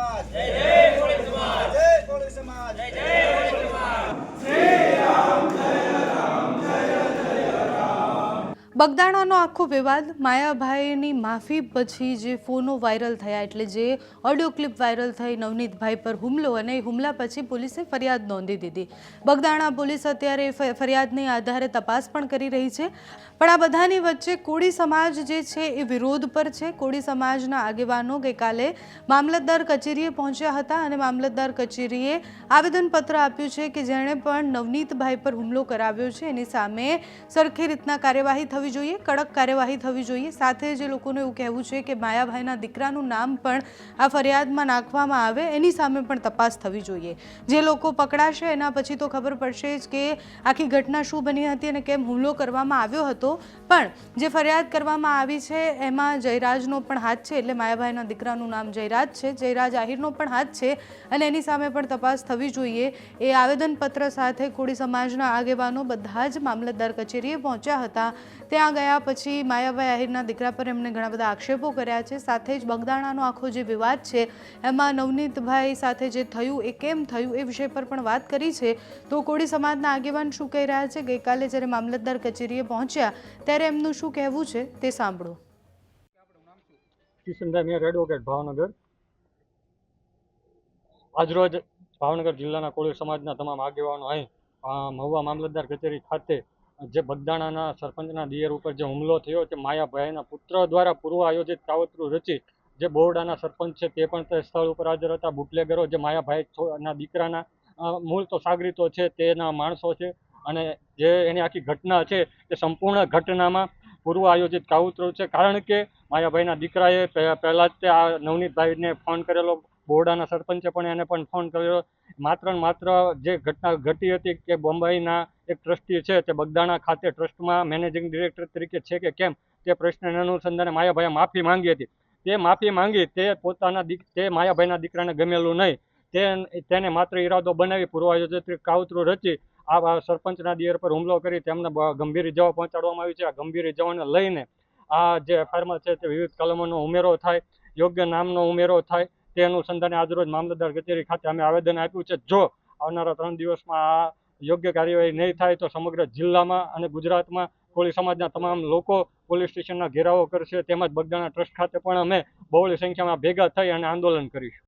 समाज जय जय कोळी समाज जय कोळी समाज जय जय कोळी समाज। બગદાણાનો આખો વિવાદ માયાભાઈની માફી પછી જે ફોનો વાયરલ થયા એટલે જે ઓડિયો ક્લિપ વાયરલ થઈ નવનીતભાઈ પર હુમલો અને હુમલા પછી પોલીસે ફરિયાદ નોંધી દીધી। બગદાણા પોલીસ અત્યારે ફરિયાદની આધારે તપાસ પણ કરી રહી છે। પણ આ બધાની વચ્ચે કોળી સમાજ જે છે એ વિરોધ પર છે। કોળી સમાજના આગેવાનો ગઈકાલે મામલતદાર કચેરીએ પહોંચ્યા હતા અને મામલતદાર કચેરીએ આવેદનપત્ર આપ્યું છે કે જેણે પણ નવનીતભાઈ પર હુમલો કરાવ્યો છે એની સામે સરખી રીતના કાર્યવાહી થવી જોઈએ, કડક કાર્યવાહી થવી જોઈએ। સાથે જે લોકોનું એવું કહેવું છે કે માયાભાઈના દીકરાનું નામ પણ આ ફરિયાદમાં નાખવામાં આવે એની સામે પણ તપાસ થવી જોઈએ। જે લોકો પકડાશે એના પછી તો ખબર પડશે જ કે આખી ઘટના શું બની હતી અને કેમ હુમલો કરવામાં આવ્યો હતો। પણ જે ફરિયાદ કરવામાં આવી છે એમાં જયરાજનો પણ હાથ છે, એટલે માયાભાઈના દીકરાનું નામ જયરાજ છે, જયરાજ આહિરનો પણ હાથ છે અને એની સામે પણ તપાસ થવી જોઈએ। એ આવેદનપત્ર સાથે કોળી સમાજના આગેવાનો બધા જ મામલતદાર કચેરીએ પહોંચ્યા હતા। ત્યાં ગયા પછી માયાભાઈ આહિરના દીકરા પર એમણે ઘણા બધા આક્ષેપો કર્યા છે। સાથે જ બગદાણાનો આખો જે વિવાદ છે એમાં નવનીતભાઈ સાથે જે થયું એ કેમ થયું એ વિષય પર પણ વાત કરી છે। તો કોળી સમાજના આગેવાન શું કહી રહ્યા છે, ગઈકાલે જ્યારે મામલતદાર કચેરીએ પહોંચ્યા ત્યારે એમનું શું કહેવું છે તે સાંભળો। Kishanbhai mayor advocate Bhavnagar. આજરોજ ભાવનગર જિલ્લાના કોળી સમાજના તમામ આગેવાનો અહીં મહુવા મામલતદાર કચેરી ખાતે જે બગદાણાના સરપંચના દિયર ઉપર જે હુમલો થયો તે માયાભાઈના પુત્ર દ્વારા પૂર્વ આયોજિત કાવતરું રચી જે બોરડાના સરપંચ છે તે પણ તે સ્થળ ઉપર હાજર હતા। બુટલેગરો જે માયાભાઈના દીકરાના મૂળ તો સાગરીતો છે તેના માણસો છે અને જે એની આખી ઘટના છે તે સંપૂર્ણ ઘટનામાં પૂર્વ આયોજિત કાવતરું છે। કારણ કે માયાભાઈના દીકરાએ પહેલાં જ તે આ નવનીતભાઈને ફોન કરેલો, બોરડાના સરપંચે પણ એને પણ ફોન કર્યો। માત્ર ને માત્ર જે ઘટના ઘટી હતી કે બોમ્બેના એક ટ્રસ્ટી છે તે બગદાણા ખાતે ટ્રસ્ટમાં મેનેજિંગ ડિરેક્ટર તરીકે છે કે કેમ તે પ્રશ્નને અનુસંધાને માયાભાઈએ માફી માંગી હતી। તે માફી માંગી તે તે માયાભાઈના દીકરાને ગમેલું નહીં, તેને માત્ર ઈરાદો બનાવી પૂર્વ આયોજિત કાવતરું રચી આ સરપંચના દિયર પર હુમલો કરી તેમને ગંભીર ઇજાઓ પહોંચાડવામાં આવી છે। આ ગંભીર ઇજાઓને લઈને આ જે એફઆઈઆરમાં છે તે વિવિધ કલમોનો ઉમેરો થાય, યોગ્ય નામનો ઉમેરો થાય તે અનુસંધાને આજરોજ મામલતદાર કચેરી ખાતે અમે આવેદન આપ્યું છે। જો આવનારા 3 દિવસમાં આ યોગ્ય કાર્યવાહી નહીં થાય તો સમગ્ર જિલ્લામાં અને ગુજરાતમાં કોળી સમાજના તમામ લોકો પોલીસ સ્ટેશનના ઘેરાવો કરશે, તેમજ બગદાણા ટ્રસ્ટ ખાતે પણ અમે બહોળી સંખ્યામાં ભેગા થઈ અને આંદોલન કરીશું।